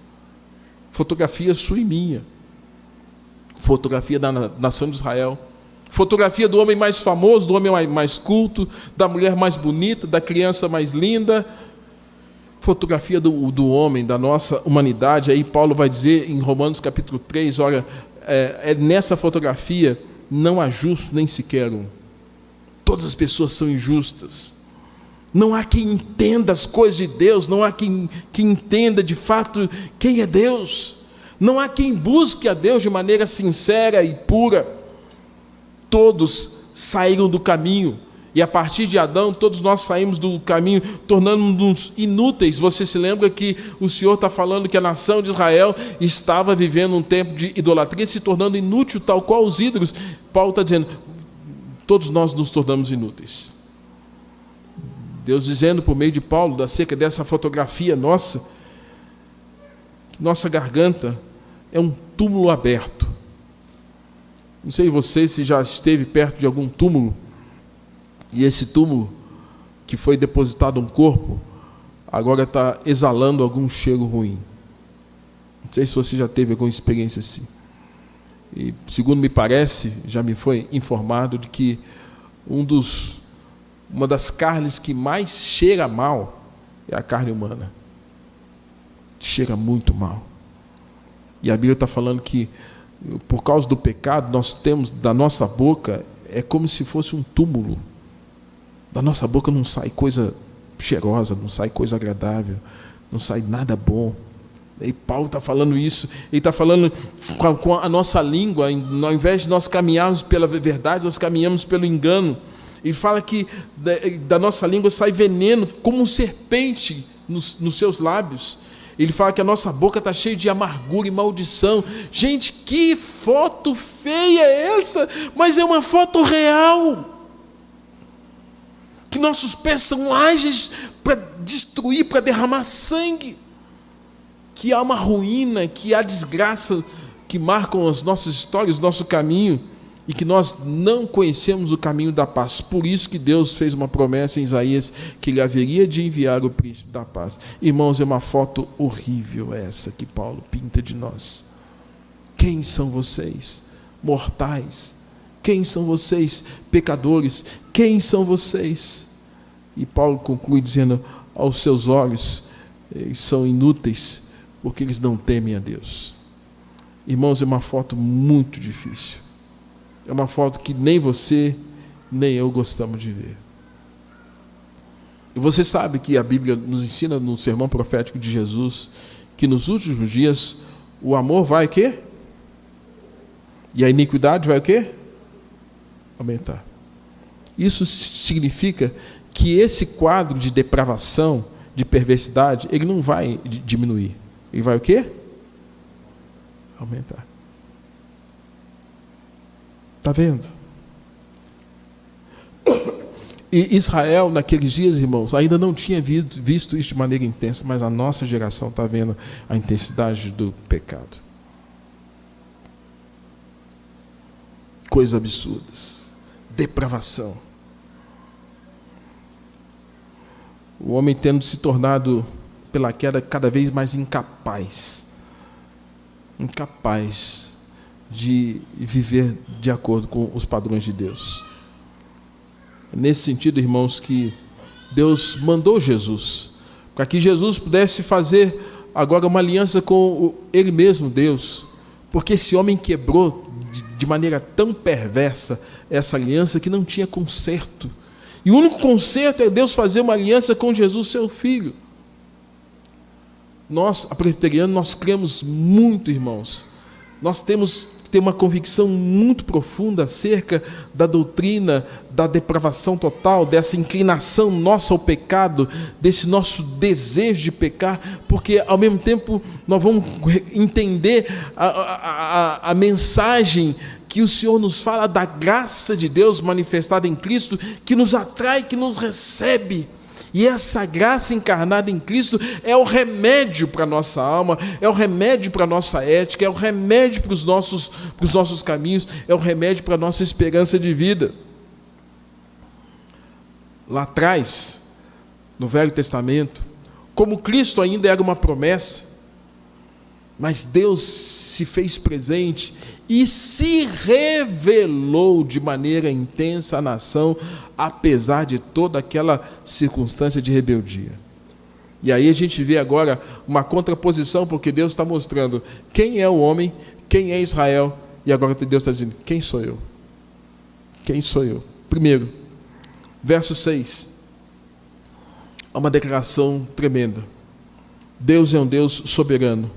Fotografia sua e minha. Fotografia da nação de Israel. Fotografia do homem mais famoso, do homem mais culto, da mulher mais bonita, da criança mais linda. Fotografia do homem, da nossa humanidade. Aí Paulo vai dizer em Romanos capítulo 3, olha, nessa fotografia não há justo nem sequer um. Todas as pessoas são injustas. Não há quem entenda as coisas de Deus, não há quem entenda de fato quem é Deus. Não há quem busque a Deus de maneira sincera e pura. Todos saíram do caminho. E a partir de Adão, todos nós saímos do caminho, tornando-nos inúteis. Você se lembra que o Senhor está falando que a nação de Israel estava vivendo um tempo de idolatria, se tornando inútil, tal qual os ídolos. Paulo está dizendo, todos nós nos tornamos inúteis. Deus dizendo por meio de Paulo, acerca dessa fotografia nossa, que nossa garganta é um túmulo aberto. Não sei você se já esteve perto de algum túmulo, e esse túmulo que foi depositado um corpo, agora está exalando algum cheiro ruim. Não sei se você já teve alguma experiência assim. E, segundo me parece, já me foi informado de que uma das carnes que mais cheira mal é a carne humana. Cheira muito mal. E a Bíblia está falando que, por causa do pecado, nós temos da nossa boca, é como se fosse um túmulo. Da nossa boca não sai coisa cheirosa, não sai coisa agradável, não sai nada bom. E Paulo está falando isso, ele está falando com a nossa língua, ao invés de nós caminharmos pela verdade, nós caminhamos pelo engano. Ele fala que da nossa língua sai veneno, como um serpente nos seus lábios. Ele fala que a nossa boca está cheia de amargura e maldição. Gente, que foto feia é essa? Mas é uma foto real. Que nossos pés são ágeis para destruir, para derramar sangue. Que há uma ruína, que há desgraça que marcam as nossas histórias, o nosso caminho, e que nós não conhecemos o caminho da paz. Por isso que Deus fez uma promessa em Isaías, que Ele haveria de enviar o príncipe da paz. Irmãos, é uma foto horrível essa que Paulo pinta de nós. Quem são vocês, mortais? Quem são vocês, pecadores? Quem são vocês? E Paulo conclui dizendo, aos seus olhos, eles são inúteis, porque eles não temem a Deus. Irmãos, é uma foto muito difícil. É uma foto que nem você, nem eu gostamos de ver. E você sabe que a Bíblia nos ensina no sermão profético de Jesus, que nos últimos dias o amor vai o quê? E a iniquidade vai o quê? Aumentar. Isso significa que esse quadro de depravação, de perversidade, ele não vai diminuir. Ele vai o quê? Aumentar. Está vendo? E Israel, naqueles dias, irmãos, ainda não tinha visto isso de maneira intensa, mas a nossa geração está vendo a intensidade do pecado. Coisas absurdas. Depravação. O homem tendo se tornado, pela queda, cada vez mais incapaz de viver de acordo com os padrões de Deus. Nesse sentido, irmãos, que Deus mandou Jesus, para que Jesus pudesse fazer agora uma aliança com Ele mesmo, Deus, porque esse homem quebrou de maneira tão perversa essa aliança que não tinha conserto. E o único conserto é Deus fazer uma aliança com Jesus, seu Filho. Nós, a presbiteriana, nós cremos muito, irmãos. Nós temos que ter uma convicção muito profunda acerca da doutrina da depravação total, dessa inclinação nossa ao pecado, desse nosso desejo de pecar, porque ao mesmo tempo nós vamos entender a mensagem que o Senhor nos fala da graça de Deus manifestada em Cristo, que nos atrai, que nos recebe. E essa graça encarnada em Cristo é o remédio para a nossa alma, é o remédio para a nossa ética, é o remédio para os nossos caminhos, é o remédio para a nossa esperança de vida. Lá atrás, no Velho Testamento, como Cristo ainda era uma promessa, mas Deus se fez presente e se revelou de maneira intensa à nação, apesar de toda aquela circunstância de rebeldia. E aí a gente vê agora uma contraposição, porque Deus está mostrando quem é o homem, quem é Israel, e agora Deus está dizendo, quem sou eu? Quem sou eu? Primeiro, verso 6, há uma declaração tremenda. Deus é um Deus soberano,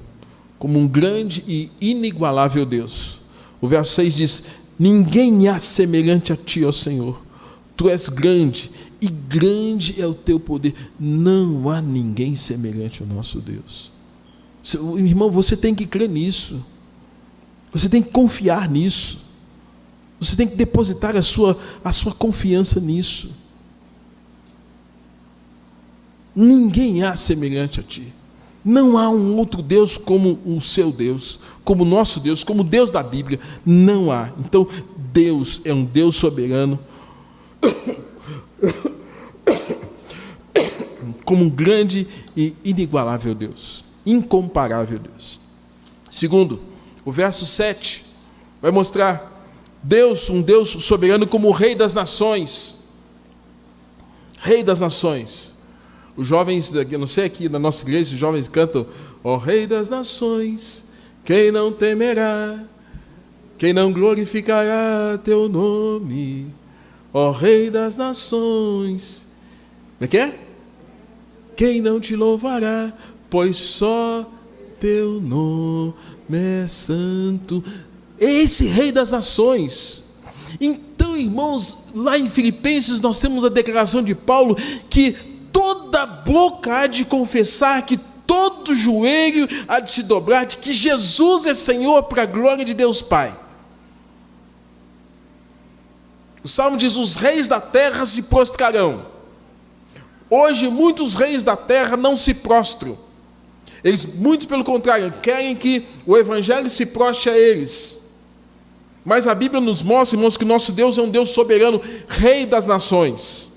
como um grande e inigualável Deus. O verso 6 diz, ninguém há semelhante a ti, ó Senhor. Tu és grande, e grande é o teu poder. Não há ninguém semelhante ao nosso Deus. Irmão, você tem que crer nisso. Você tem que confiar nisso. Você tem que depositar a sua confiança nisso. Ninguém há semelhante a ti. Não há um outro Deus como o seu Deus, como o nosso Deus, como o Deus da Bíblia. Não há. Então, Deus é um Deus soberano, como um grande e inigualável Deus, incomparável Deus. Segundo, o verso 7 vai mostrar Deus, um Deus soberano como o Rei das Nações. Rei das Nações. Os jovens, eu não sei, aqui na nossa igreja, os jovens cantam, ó Rei das Nações, quem não temerá, quem não glorificará teu nome, ó Rei das Nações. Como é que é? quem não te louvará? Pois só teu nome é santo. Esse Rei das Nações. Então, irmãos, lá em Filipenses nós temos a declaração de Paulo que toda boca há de confessar, que todo joelho há de se dobrar, de que Jesus é Senhor, para a glória de Deus Pai. O Salmo diz: os reis da terra se prostrarão. Hoje muitos reis da terra não se prostram. Eles, muito pelo contrário, querem que o Evangelho se prostre a eles. Mas a Bíblia nos mostra, irmãos, que nosso Deus é um Deus soberano, Rei das nações.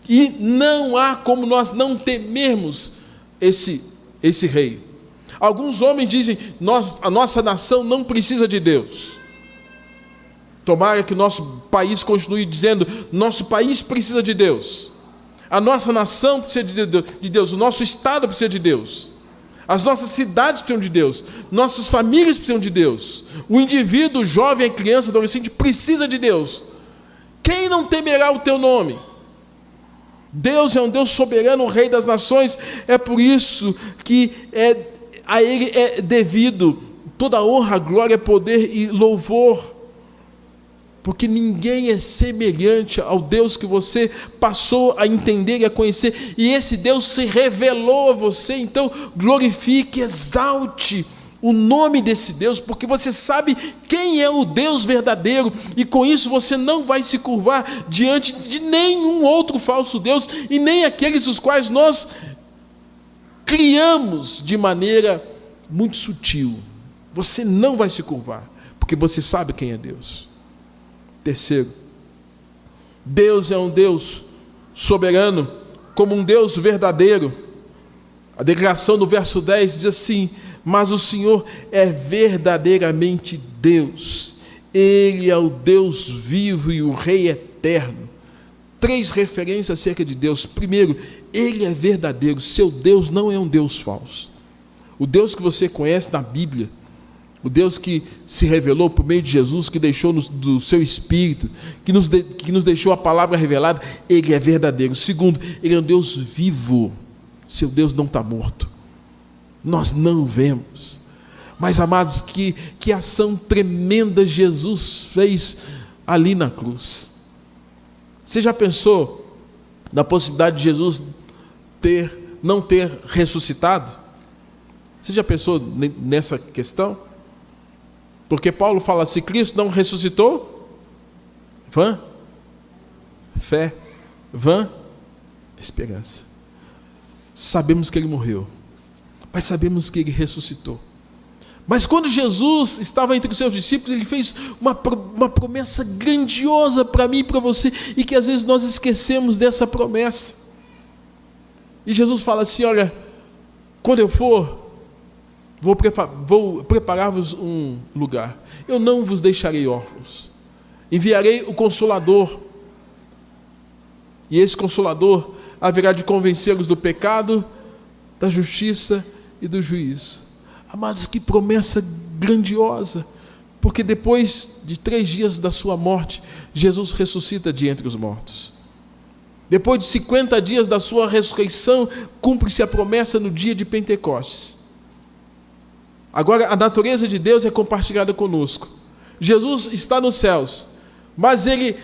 E não há como nós não temermos esse Rei. Alguns homens dizem: a nossa nação não precisa de Deus. Tomara que nosso país continue dizendo: nosso país precisa de Deus. A nossa nação precisa de Deus. O nosso estado precisa de Deus. As nossas cidades precisam de Deus. Nossas famílias precisam de Deus. O indivíduo, o jovem, a criança, o adolescente precisa de Deus. Quem não temerá o teu nome? Deus é um Deus soberano, o Rei das nações. É por isso que a Ele é devido toda honra, glória, poder e louvor. Porque ninguém é semelhante ao Deus que você passou a entender e a conhecer. E esse Deus se revelou a você. Então glorifique, exalte o nome desse Deus, porque você sabe quem é o Deus verdadeiro. E com isso você não vai se curvar diante de nenhum outro falso Deus, e nem aqueles os quais nós criamos de maneira muito sutil. Você não vai se curvar, porque você sabe quem é Deus. Terceiro, Deus é um Deus soberano, como um Deus verdadeiro. A declaração do verso 10 diz assim: mas o Senhor é verdadeiramente Deus, Ele é o Deus vivo e o Rei eterno. 3 referências acerca de Deus. Primeiro, Ele é verdadeiro, seu Deus não é um Deus falso. O Deus que você conhece na Bíblia, o Deus que se revelou por meio de Jesus, que deixou do seu Espírito, que nos deixou a palavra revelada, Ele é verdadeiro. Segundo, Ele é um Deus vivo. Seu Deus não está morto. Nós não o vemos. Mas, amados, que ação tremenda Jesus fez ali na cruz. Você já pensou na possibilidade de Jesus não ter ressuscitado? Você já pensou nessa questão? Porque Paulo fala: se Cristo não ressuscitou, vã fé, vã esperança. Sabemos que Ele morreu, mas sabemos que Ele ressuscitou. Mas quando Jesus estava entre os seus discípulos, Ele fez uma promessa grandiosa para mim e para você, e que às vezes nós esquecemos dessa promessa. E Jesus fala assim: olha, quando eu for, vou preparar-vos um lugar. Eu não vos deixarei órfãos. Enviarei o Consolador. E esse Consolador haverá de convencê-los do pecado, da justiça e do juízo. Amados, que promessa grandiosa. Porque depois de 3 dias da sua morte, Jesus ressuscita de entre os mortos. Depois de 50 dias da sua ressurreição, cumpre-se a promessa no dia de Pentecostes. Agora, a natureza de Deus é compartilhada conosco. Jesus está nos céus, mas Ele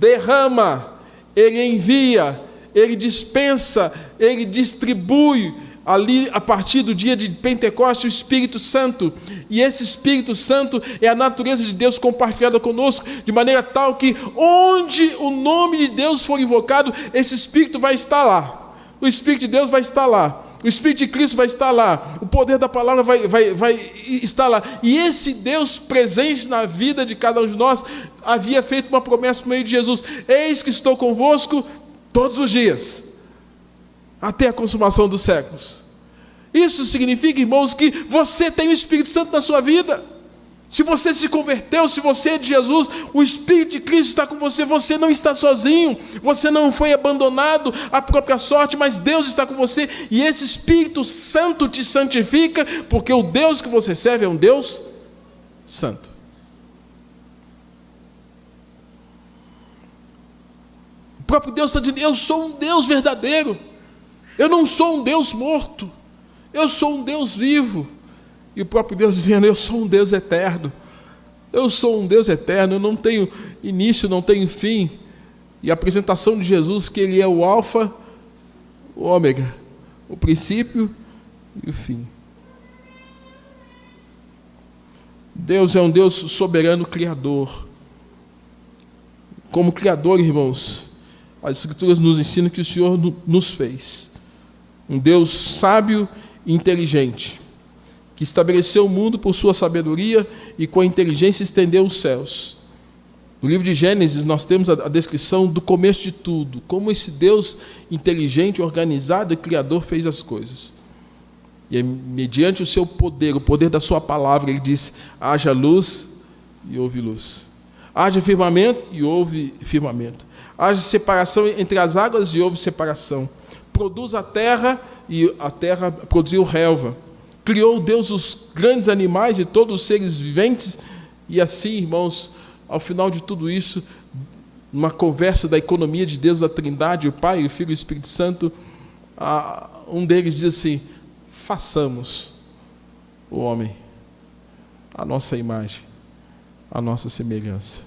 derrama, Ele envia, Ele dispensa, Ele distribui, ali a partir do dia de Pentecostes, o Espírito Santo. E esse Espírito Santo é a natureza de Deus compartilhada conosco, de maneira tal que onde o nome de Deus for invocado, esse Espírito vai estar lá. O Espírito de Deus vai estar lá. O Espírito de Cristo vai estar lá, o poder da palavra vai estar lá. E esse Deus presente na vida de cada um de nós havia feito uma promessa por meio de Jesus: eis que estou convosco todos os dias, até a consumação dos séculos. Isso significa, irmãos, que você tem o Espírito Santo na sua vida. Se você se converteu, se você é de Jesus, o Espírito de Cristo está com você. Você não está sozinho, você não foi abandonado à própria sorte, mas Deus está com você. E esse Espírito Santo te santifica, porque o Deus que você serve é um Deus santo. O próprio Deus está dizendo: eu sou um Deus verdadeiro. Eu não sou um Deus morto, eu sou um Deus vivo. E o próprio Deus dizendo: eu sou um Deus eterno. Eu sou um Deus eterno, eu não tenho início, não tenho fim. E a apresentação de Jesus, que Ele é o alfa, o ômega, o princípio e o fim. Deus é um Deus soberano, criador. Como criador, irmãos, as Escrituras nos ensinam que o Senhor nos fez. Um Deus sábio e inteligente, que estabeleceu o mundo por sua sabedoria e com a inteligência estendeu os céus. No livro de Gênesis nós temos a descrição do começo de tudo, como esse Deus inteligente, organizado e criador fez as coisas. E mediante o seu poder, o poder da sua palavra, Ele disse: haja luz e houve luz. Haja firmamento e houve firmamento. Haja separação entre as águas e houve separação. Produz a terra e a terra produziu relva. Criou Deus os grandes animais e todos os seres viventes. E assim, irmãos, ao final de tudo isso, numa conversa da economia de Deus, da Trindade, o Pai, o Filho e o Espírito Santo, um deles diz assim: façamos o homem a nossa imagem, a nossa semelhança.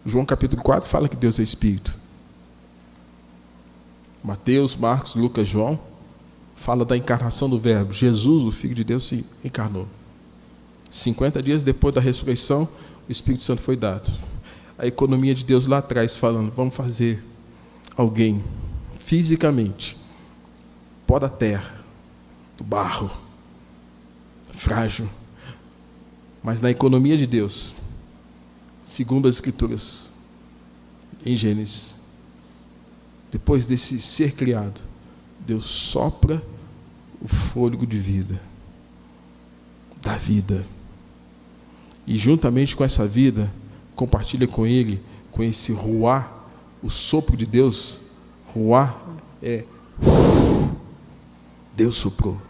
João capítulo 4 fala que Deus é Espírito. Mateus, Marcos, Lucas, João fala da encarnação do Verbo. Jesus, o Filho de Deus, se encarnou. 50 dias depois da ressurreição, o Espírito Santo foi dado. A economia de Deus lá atrás falando: vamos fazer alguém fisicamente, pó da terra, do barro, frágil, mas na economia de Deus, segundo as Escrituras, em Gênesis, depois desse ser criado, Deus sopra o fôlego de vida, da vida, e juntamente com essa vida, compartilha com Ele, com esse ruá, o sopro de Deus. Ruá é Deus soprou.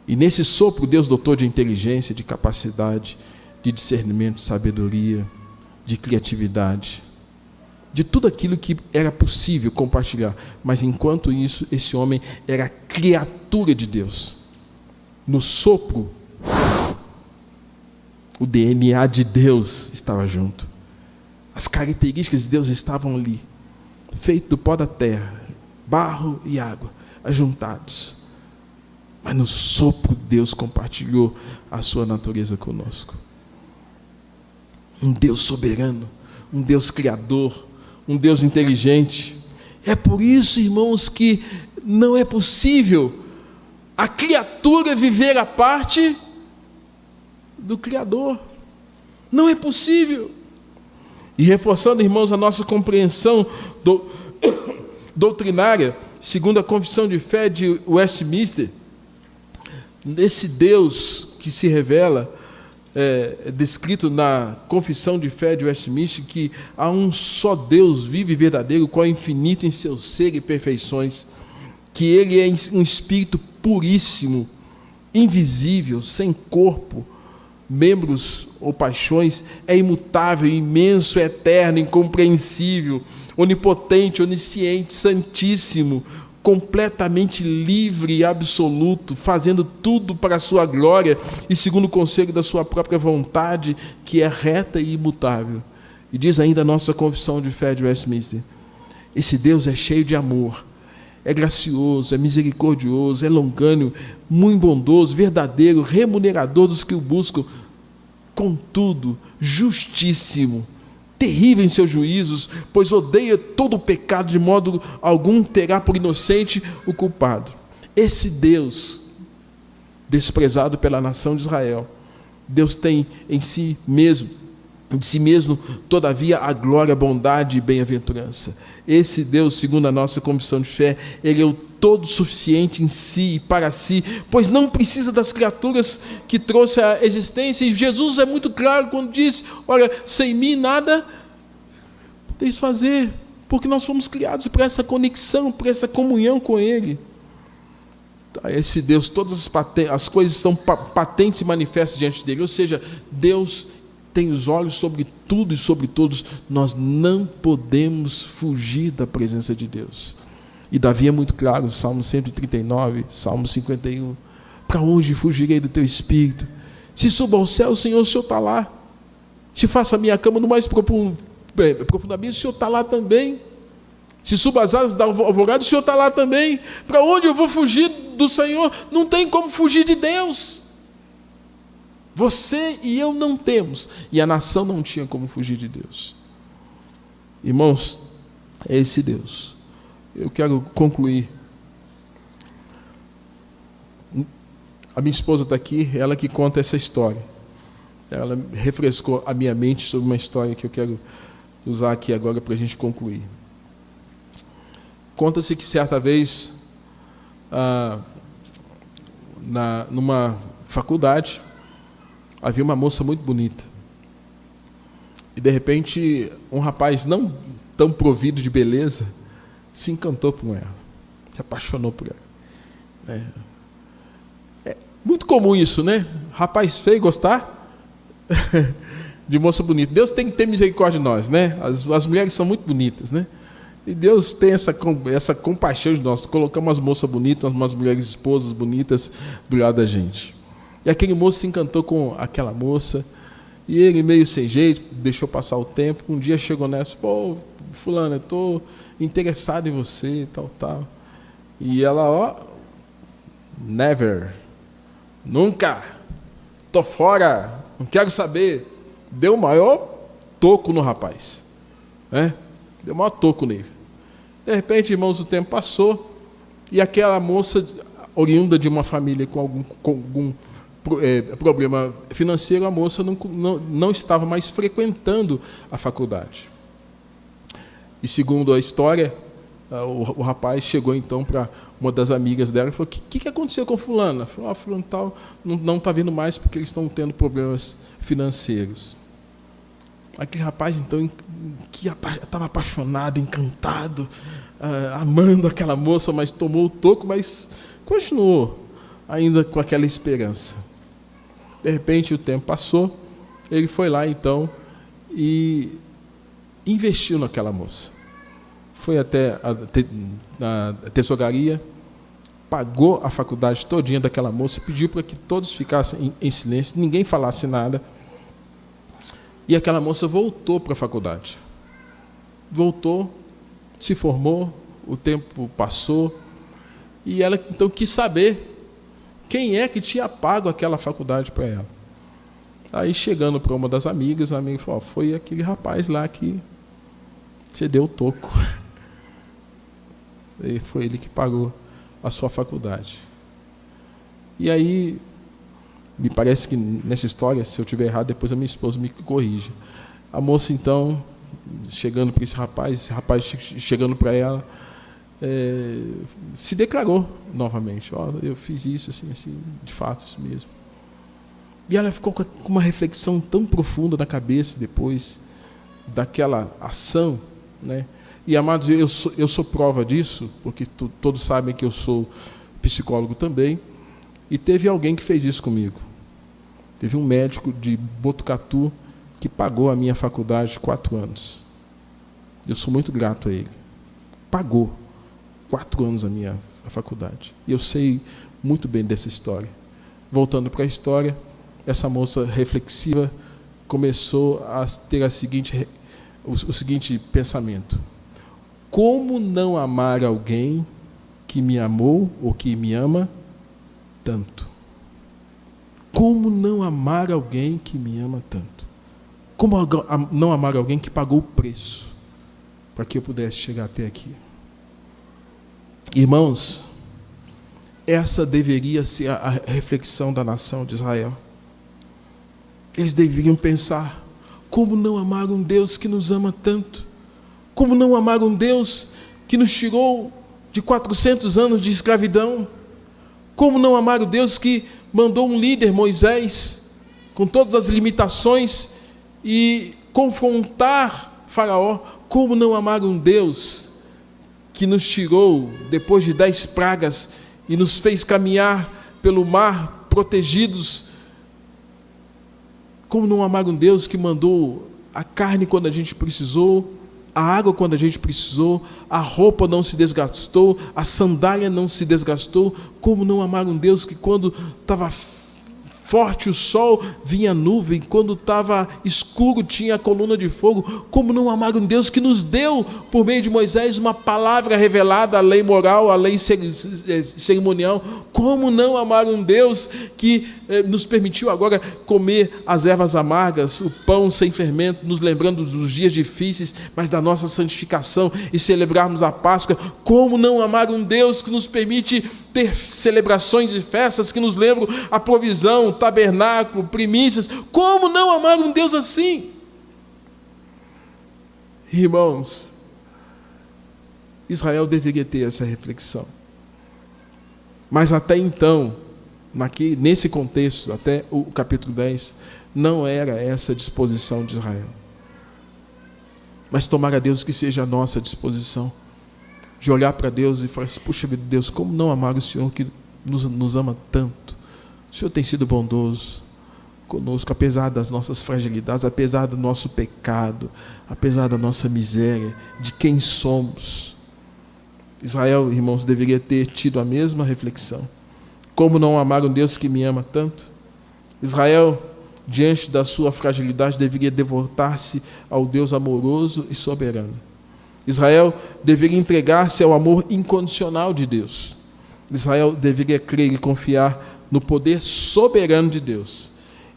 E nesse sopro, Deus dotou de inteligência, de capacidade, de discernimento, de sabedoria, de criatividade, de tudo aquilo que era possível compartilhar. Mas enquanto isso, esse homem era criatura de Deus. No sopro, o DNA de Deus estava junto. As características de Deus estavam ali, feito do pó da terra, barro e água, ajuntados. Mas no sopro, Deus compartilhou a sua natureza conosco. Um Deus soberano, um Deus criador, um Deus inteligente. É por isso, irmãos, que não é possível a criatura viver a parte do Criador. Não é possível. E reforçando, irmãos, a nossa compreensão doutrinária, segundo a Confissão de Fé de Westminster, nesse Deus que se revela, descrito na Confissão de Fé de Westminster, que há um só Deus vivo e verdadeiro, qual é infinito em seu ser e perfeições, que Ele é um Espírito puríssimo, invisível, sem corpo, membros ou paixões, é imutável, imenso, eterno, incompreensível, onipotente, onisciente, santíssimo, completamente livre e absoluto, fazendo tudo para a sua glória e segundo o conselho da sua própria vontade, que é reta e imutável. E diz ainda a nossa Confissão de Fé de Westminster: esse Deus é cheio de amor, é gracioso, é misericordioso, é longânimo, muito bondoso, verdadeiro, remunerador dos que o buscam, contudo, justíssimo, terrível em seus juízos, pois odeia todo o pecado, de modo algum terá por inocente o culpado. Esse Deus, desprezado pela nação de Israel, Deus tem em si mesmo, de si mesmo, todavia, a glória, a bondade e bem-aventurança. Esse Deus, segundo a nossa confissão de fé, Ele é o todo suficiente em si e para si, pois não precisa das criaturas que trouxe à existência. E Jesus é muito claro quando diz: olha, sem mim nada podeis fazer, porque nós fomos criados para essa conexão, para essa comunhão com Ele. Esse Deus, todas as coisas são patentes e manifestas diante dele, ou seja, Deus tem os olhos sobre tudo e sobre todos. Nós não podemos fugir da presença de Deus. E Davi é muito claro, Salmo 139, Salmo 51. Para onde fugirei do teu espírito? Se suba ao céu, o Senhor está lá. Se faça a minha cama no mais profundo abismo, o Senhor está lá também. Se suba as asas da alvorada, o Senhor está lá também. Para onde eu vou fugir do Senhor? Não tem como fugir de Deus. Você e eu não temos. E a nação não tinha como fugir de Deus. Irmãos, é esse Deus. Eu quero concluir. A minha esposa está aqui, ela que conta essa história. Ela refrescou a minha mente sobre uma história que eu quero usar aqui agora para a gente concluir. Conta-se que certa vez, numa faculdade, havia uma moça muito bonita. E de repente, um rapaz não tão provido de beleza se encantou por ela, se apaixonou por ela. É muito comum isso, né? Rapaz feio gostar de moça bonita. Deus tem que ter misericórdia de nós, né? As mulheres são muito bonitas, né? E Deus tem essa compaixão de nós, colocar umas moças bonitas, umas mulheres esposas bonitas do lado da gente. E aquele moço se encantou com aquela moça, e ele meio sem jeito, deixou passar o tempo. Um dia chegou nessa, pô, fulano, eu estou interessado em você, tal. E ela, never, nunca, tô fora, não quero saber. Deu o maior toco no rapaz, né? Deu o maior toco nele. De repente, irmãos, o tempo passou, e aquela moça, oriunda de uma família com algum problema financeiro, a moça não estava mais frequentando a faculdade. E segundo a história, o rapaz chegou então para uma das amigas dela e falou: o que aconteceu com fulano? Ela falou: fulano tal não está vindo mais porque eles estão tendo problemas financeiros. Aquele rapaz então, que estava apaixonado, encantado, amando aquela moça, mas tomou o toco, mas continuou ainda com aquela esperança. De repente o tempo passou, ele foi lá então e investiu naquela moça. Foi até a tesouraria, pagou a faculdade todinha daquela moça, pediu para que todos ficassem em silêncio, ninguém falasse nada. E aquela moça voltou para a faculdade. Voltou, se formou, o tempo passou, e ela então quis saber quem é que tinha pago aquela faculdade para ela. Aí, chegando para uma das amigas, a amiga falou: foi aquele rapaz lá que você deu o toco. E foi ele que pagou a sua faculdade. E aí, me parece que nessa história, se eu estiver errado, depois a minha esposa me corrige. A moça, então, chegando para esse rapaz chegando para ela, se declarou novamente: eu fiz isso, assim, de fato, isso mesmo. E ela ficou com uma reflexão tão profunda na cabeça depois daquela ação, né? E, amados, eu sou prova disso, porque todos sabem que eu sou psicólogo também, e teve alguém que fez isso comigo. Teve um médico de Botucatu que pagou a minha faculdade 4 anos. Eu sou muito grato a ele. Pagou 4 anos a faculdade. E eu sei muito bem dessa história. Voltando para a história, essa moça reflexiva começou a ter o seguinte pensamento: como não amar alguém que me amou ou que me ama tanto? Como não amar alguém que me ama tanto? Como não amar alguém que pagou o preço para que eu pudesse chegar até aqui? Irmãos, essa deveria ser a reflexão da nação de Israel. Eles deveriam pensar: como não amar um Deus que nos ama tanto? Como não amar um Deus que nos tirou de 400 anos de escravidão? Como não amar o Deus que mandou um líder, Moisés, com todas as limitações, e confrontar Faraó? Como não amar um Deus que nos tirou depois de 10 pragas e nos fez caminhar pelo mar protegidos? Como não amar um Deus que mandou a carne quando a gente precisou, a água quando a gente precisou, a roupa não se desgastou, a sandália não se desgastou. Como não amar um Deus que quando estava forte o sol, vinha nuvem, quando estava escuro, tinha a coluna de fogo? Como não amar um Deus que nos deu, por meio de Moisés, uma palavra revelada, a lei moral, a lei cerimonial? Como não amar um Deus que nos permitiu agora comer as ervas amargas, o pão sem fermento, nos lembrando dos dias difíceis, mas da nossa santificação, e celebrarmos a Páscoa? Como não amar um Deus que nos permite ter celebrações e festas que nos lembram a provisão, o tabernáculo, primícias? Como não amar um Deus assim? Irmãos, Israel deveria ter essa reflexão. Mas até então, nesse contexto, até o capítulo 10, não era essa a disposição de Israel. Mas tomara a Deus que seja a nossa disposição, de olhar para Deus e falar assim: puxa vida, Deus, como não amar o Senhor que nos ama tanto? O Senhor tem sido bondoso conosco, apesar das nossas fragilidades, apesar do nosso pecado, apesar da nossa miséria, de quem somos. Israel, irmãos, deveria ter tido a mesma reflexão. Como não amar um Deus que me ama tanto? Israel, diante da sua fragilidade, deveria devotar-se ao Deus amoroso e soberano. Israel deveria entregar-se ao amor incondicional de Deus. Israel deveria crer e confiar no poder soberano de Deus.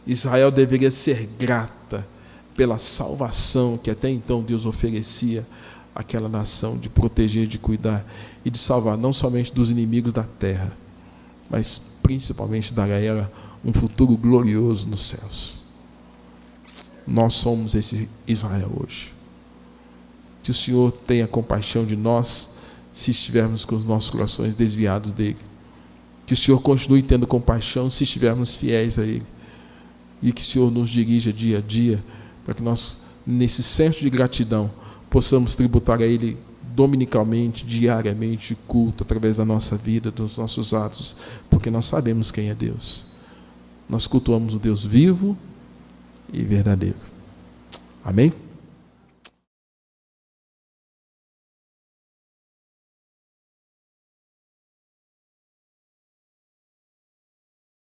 Israel deveria ser grata pela salvação que até então Deus oferecia àquela nação, de proteger, de cuidar e de salvar não somente dos inimigos da terra, mas principalmente dar a ela um futuro glorioso nos céus. Nós somos esse Israel hoje. Que o Senhor tenha compaixão de nós se estivermos com os nossos corações desviados dele. Que o Senhor continue tendo compaixão se estivermos fiéis a ele. E que o Senhor nos dirija dia a dia, para que nós, nesse senso de gratidão, possamos tributar a ele dominicalmente, diariamente, culto, através da nossa vida, dos nossos atos, porque nós sabemos quem é Deus. Nós cultuamos o Deus vivo e verdadeiro. Amém?